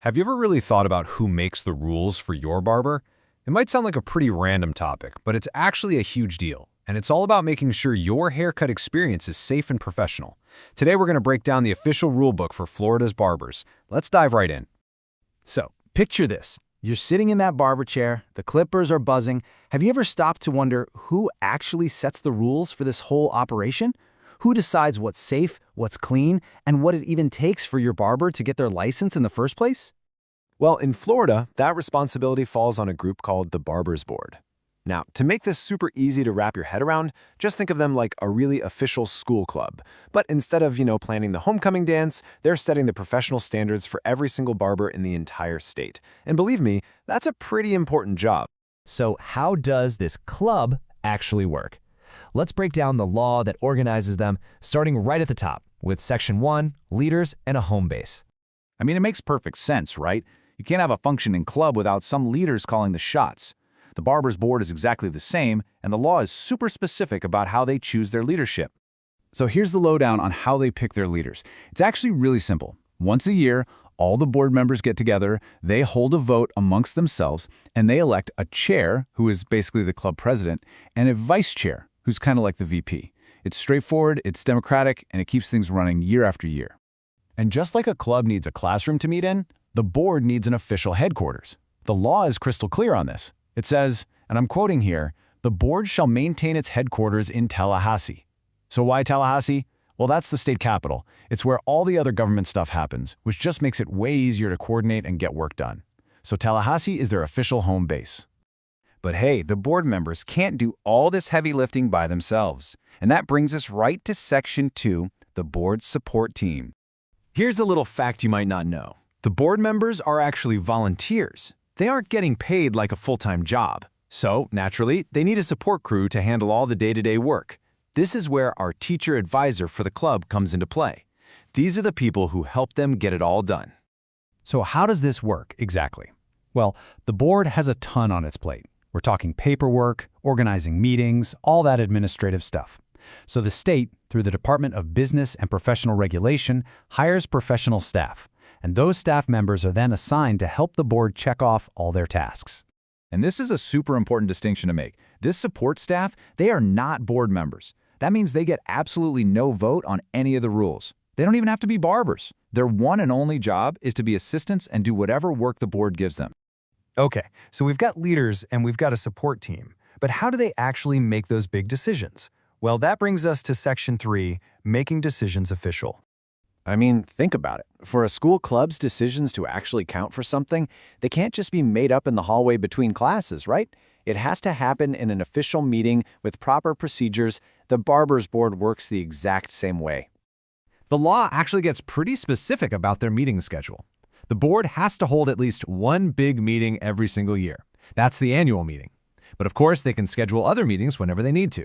Have you ever really thought about who makes the rules for your barber? It might sound like a pretty random topic, but it's actually a huge deal, and it's all about making sure your haircut experience is safe and professional. Today we're going to break down the official rulebook for Florida's barbers. Let's dive right in. So, picture this. You're sitting in that barber chair, the clippers are buzzing. Have you ever stopped to wonder who actually sets the rules for this whole operation? Who decides what's safe, what's clean, and what it even takes for your barber to get their license in the first place? Well, in Florida, that responsibility falls on a group called the Barbers Board. Now, to make this super easy to wrap your head around, just think of them like a really official school club. But instead of, planning the homecoming dance, they're setting the professional standards for every single barber in the entire state. And believe me, that's a pretty important job. So how does this club actually work? Let's break down the law that organizes them, starting right at the top, with Section 1, leaders and a home base. I mean, it makes perfect sense, right? You can't have a functioning club without some leaders calling the shots. The Barbers Board is exactly the same, and the law is super specific about how they choose their leadership. So here's the lowdown on how they pick their leaders. It's actually really simple. Once a year, all the board members get together, they hold a vote amongst themselves, and they elect a chair, who is basically the club president, and a vice chair, who's kind of like the VP. It's straightforward, it's democratic, and it keeps things running year after year. And just like a club needs a classroom to meet in, the board needs an official headquarters. The law is crystal clear on this. It says, and I'm quoting here, "The board shall maintain its headquarters in Tallahassee." So why Tallahassee? Well, that's the state capital. It's where all the other government stuff happens, which just makes it way easier to coordinate and get work done. So Tallahassee is their official home base. But hey, the board members can't do all this heavy lifting by themselves. And that brings us right to Section 2, the board's support team. Here's a little fact you might not know. The board members are actually volunteers. They aren't getting paid like a full-time job. So, naturally, they need a support crew to handle all the day-to-day work. This is where our teacher advisor for the club comes into play. These are the people who help them get it all done. So how does this work exactly? Well, the board has a ton on its plate. We're talking paperwork, organizing meetings, all that administrative stuff. So the state, through the Department of Business and Professional Regulation, hires professional staff, and those staff members are then assigned to help the board check off all their tasks. And this is a super important distinction to make. This support staff, they are not board members. That means they get absolutely no vote on any of the rules. They don't even have to be barbers. Their one and only job is to be assistants and do whatever work the board gives them. Okay, so we've got leaders and we've got a support team. But how do they actually make those big decisions? Well, that brings us to Section 3, making decisions official. I mean, think about it. For a school club's decisions to actually count for something, they can't just be made up in the hallway between classes, right? It has to happen in an official meeting with proper procedures. The Barbers Board works the exact same way. The law actually gets pretty specific about their meeting schedule. The board has to hold at least one big meeting every single year. That's the annual meeting. But of course, they can schedule other meetings whenever they need to.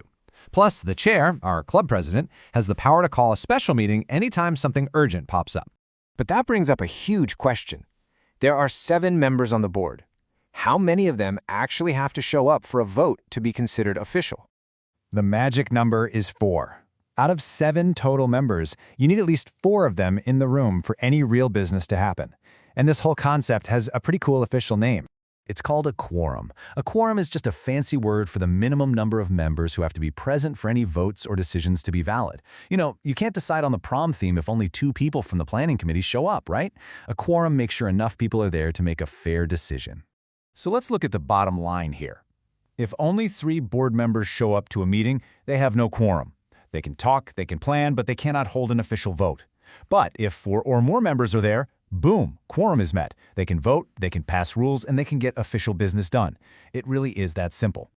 Plus, the chair, our club president, has the power to call a special meeting anytime something urgent pops up. But that brings up a huge question. There are 7 members on the board. How many of them actually have to show up for a vote to be considered official? The magic number is 4. Out of 7 total members, you need at least 4 of them in the room for any real business to happen. And this whole concept has a pretty cool official name. It's called a quorum. A quorum is just a fancy word for the minimum number of members who have to be present for any votes or decisions to be valid. You can't decide on the prom theme if only 2 people from the planning committee show up, right? A quorum makes sure enough people are there to make a fair decision. So let's look at the bottom line here. If only 3 board members show up to a meeting, they have no quorum. They can talk, they can plan, but they cannot hold an official vote. But if 4 or more members are there, boom, quorum is met. They can vote, they can pass rules, and they can get official business done. It really is that simple.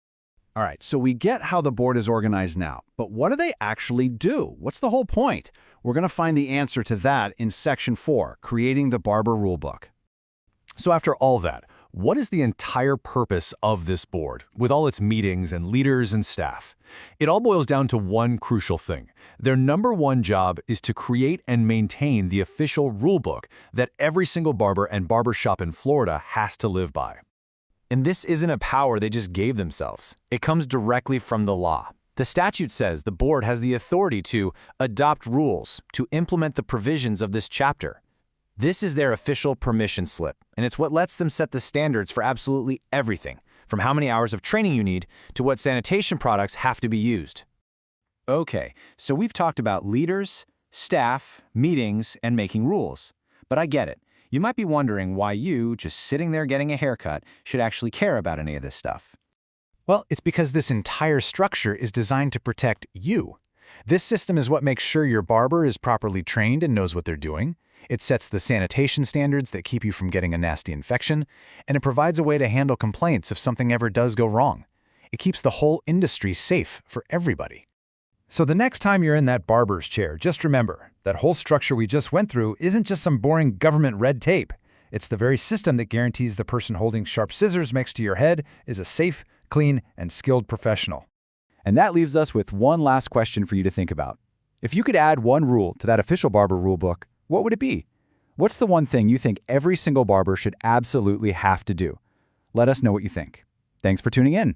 All right, so we get how the board is organized now, but what do they actually do? What's the whole point? We're going to find the answer to that in Section 4, creating the Barber Rulebook. So after all that, what is the entire purpose of this board, with all its meetings and leaders and staff? It all boils down to one crucial thing. Their number one job is to create and maintain the official rulebook that every single barber and barbershop in Florida has to live by. And this isn't a power they just gave themselves. It comes directly from the law. The statute says the board has the authority to adopt rules to implement the provisions of this chapter. This is their official permission slip, and it's what lets them set the standards for absolutely everything, from how many hours of training you need to what sanitation products have to be used. Okay, so we've talked about leaders, staff, meetings, and making rules. But I get it. You might be wondering why you, just sitting there getting a haircut, should actually care about any of this stuff. Well, it's because this entire structure is designed to protect you. This system is what makes sure your barber is properly trained and knows what they're doing. It sets the sanitation standards that keep you from getting a nasty infection, and it provides a way to handle complaints if something ever does go wrong. It keeps the whole industry safe for everybody. So the next time you're in that barber's chair, just remember, that whole structure we just went through isn't just some boring government red tape. It's the very system that guarantees the person holding sharp scissors next to your head is a safe, clean, and skilled professional. And that leaves us with one last question for you to think about. If you could add one rule to that official barber rulebook, what would it be? What's the one thing you think every single barber should absolutely have to do? Let us know what you think. Thanks for tuning in.